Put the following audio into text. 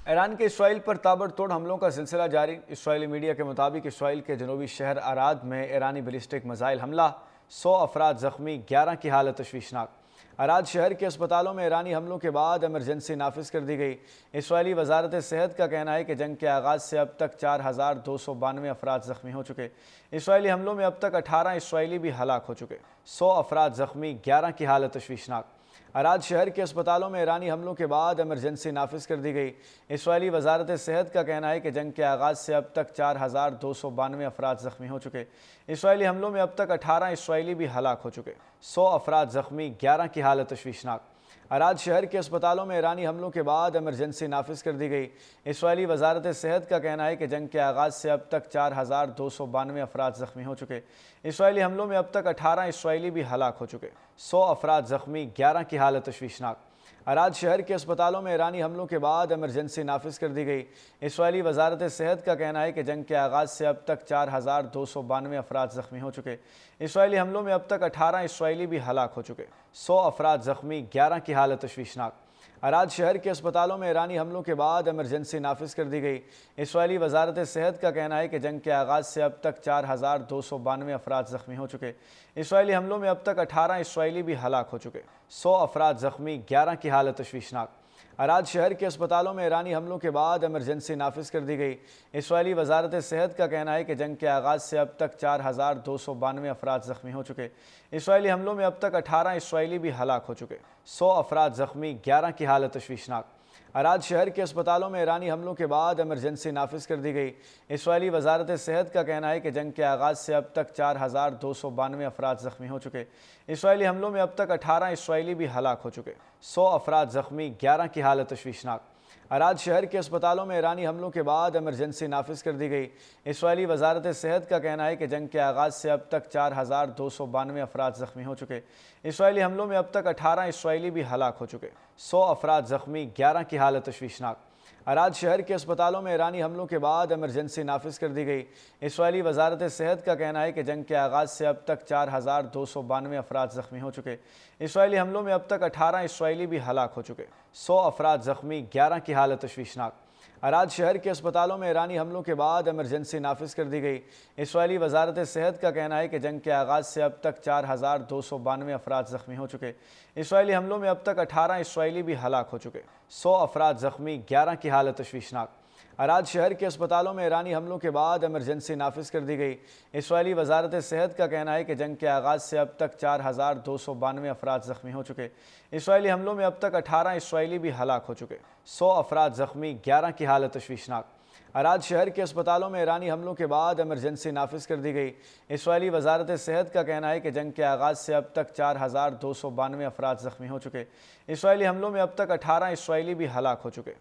ایران کے اسرائیل پر تابڑ توڑ حملوں کا سلسلہ جاری۔ اسرائیلی میڈیا کے مطابق اسرائیل کے جنوبی شہر عراد میں ایرانی بیلسٹک میزائل حملہ، 100 افراد زخمی، 11 کی حالت تشویشناک۔ عراد شہر کے اسپتالوں میں ایرانی حملوں کے بعد ایمرجنسی نافذ کر دی گئی۔ اسرائیلی وزارت صحت کا کہنا ہے کہ جنگ کے آغاز سے اب تک 4292 افراد زخمی ہو چکے۔ اسرائیلی حملوں میں اب تک 18 اسرائیلی بھی ہلاک ہو چکے، 100 افراد زخمی، 11 کی حالت تشویشناک۔ عراد شہر کے اسپتالوں میں ایرانی حملوں کے بعد ایمرجنسی نافذ کر دی گئی۔ اسرائیلی وزارت صحت کا کہنا ہے کہ جنگ کے آغاز سے اب تک 4292 افراد زخمی ہو چکے۔ اسرائیلی حملوں میں اب تک 18 اسرائیلی بھی ہلاک ہو چکے، 100 افراد زخمی، 11 کی حالت تشویشناک۔ عراد شہر کے اسپتالوں میں ایرانی حملوں کے بعد ایمرجنسی نافذ کر دی گئی۔ اسرائیلی وزارت صحت کا کہنا ہے کہ جنگ کے آغاز سے اب تک 4292 افراد زخمی ہو چکے۔ اسرائیلی حملوں میں اب تک 18 اسرائیلی بھی ہلاک ہو چکے، 100 افراد زخمی، 11 کی حالت تشویشناک۔ عراد شہر کے اسپتالوں میں ایرانی حملوں کے بعد ایمرجنسی نافذ کر دی گئی۔ اسرائیلی وزارت صحت کا کہنا ہے کہ جنگ کے آغاز سے اب تک 4292 افراد زخمی ہو چکے۔ اسرائیلی حملوں میں اب تک 18 اسرائیلی بھی ہلاک ہو چکے، 100 افراد زخمی، 11 کی حالت تشویشناک۔ عراد شہر کے اسپتالوں میں ایرانی حملوں کے بعد ایمرجنسی نافذ کر دی گئی۔ اسرائیلی وزارت صحت کا کہنا ہے کہ جنگ کے آغاز سے اب تک 4292 افراد زخمی ہو چکے۔ اسرائیلی حملوں میں اب تک 18 اسرائیلی بھی ہلاک ہو چکے، 100 افراد زخمی، 11 کی حالت تشویشناک۔ عراد شہر کے اسپتالوں میں ایرانی حملوں کے بعد ایمرجنسی نافذ کر دی گئی۔ اسرائیلی وزارت صحت کا کہنا ہے کہ جنگ کے آغاز سے اب تک 4292 افراد زخمی ہو چکے۔ اسرائیلی حملوں میں اب تک 18 اسرائیلی بھی ہلاک ہو چکے، 100 افراد زخمی، 11 کی حالت تشویشناک۔ عراد شہر کے اسپتالوں میں ایرانی حملوں کے بعد ایمرجنسی نافذ کر دی گئی۔ اسرائیلی وزارت صحت کا کہنا ہے کہ جنگ کے آغاز سے اب تک 4292 افراد زخمی ہو چکے۔ اسرائیلی حملوں میں اب تک 18 اسرائیلی بھی ہلاک ہو چکے، 100 افراد زخمی، 11 کی حالت تشویشناک۔ عراد شہر کے اسپتالوں میں ایرانی حملوں کے بعد ایمرجنسی نافذ کر دی گئی۔ اسرائیلی وزارت صحت کا کہنا ہے کہ جنگ کے آغاز سے اب تک 4292 افراد زخمی ہو چکے۔ اسرائیلی حملوں میں اب تک 18 اسرائیلی بھی ہلاک ہو چکے، 100 افراد زخمی، 11 کی حالت تشویشناک۔ عراد شہر کے اسپتالوں میں ایرانی حملوں کے بعد ایمرجنسی نافذ کر دی گئی۔ اسرائیلی وزارت صحت کا کہنا ہے کہ جنگ کے آغاز سے اب تک 4292 افراد زخمی ہو چکے۔ اسرائیلی حملوں میں اب تک 18 اسرائیلی بھی ہلاک ہو چکے، 100 افراد زخمی، 11 کی حالت تشویشناک۔ عراد شہر کے اسپتالوں میں ایرانی حملوں کے بعد ایمرجنسی نافذ کر دی گئی۔ اسرائیلی وزارت صحت کا کہنا ہے کہ جنگ کے آغاز سے اب تک 4292 افراد زخمی ہو چکے۔ اسرائیلی حملوں میں اب تک 18 اسرائیلی بھی ہلاک ہو چکے، 100 افراد زخمی، 11 کی حالت تشویشناک۔ عراد شہر کے اسپتالوں میں ایرانی حملوں کے بعد ایمرجنسی نافذ کر دی گئی۔ اسرائیلی وزارت صحت کا کہنا ہے کہ جنگ کے آغاز سے اب تک 4292 افراد زخمی ہو چکے۔ اسرائیلی حملوں میں اب تک 18 اسرائیلی بھی ہلاک ہو چکے، 100 افراد زخمی، 11 کی حالت تشویشناک۔ عراد شہر کے اسپتالوں میں ایرانی حملوں کے بعد ایمرجنسی نافذ کر دی گئی۔ اسرائیلی وزارت صحت کا کہنا ہے کہ جنگ کے آغاز سے اب تک 4292 افراد زخمی ہو چکے۔ اسرائیلی حملوں میں اب تک 18 اسرائیلی بھی ہلاک ہو چکے۔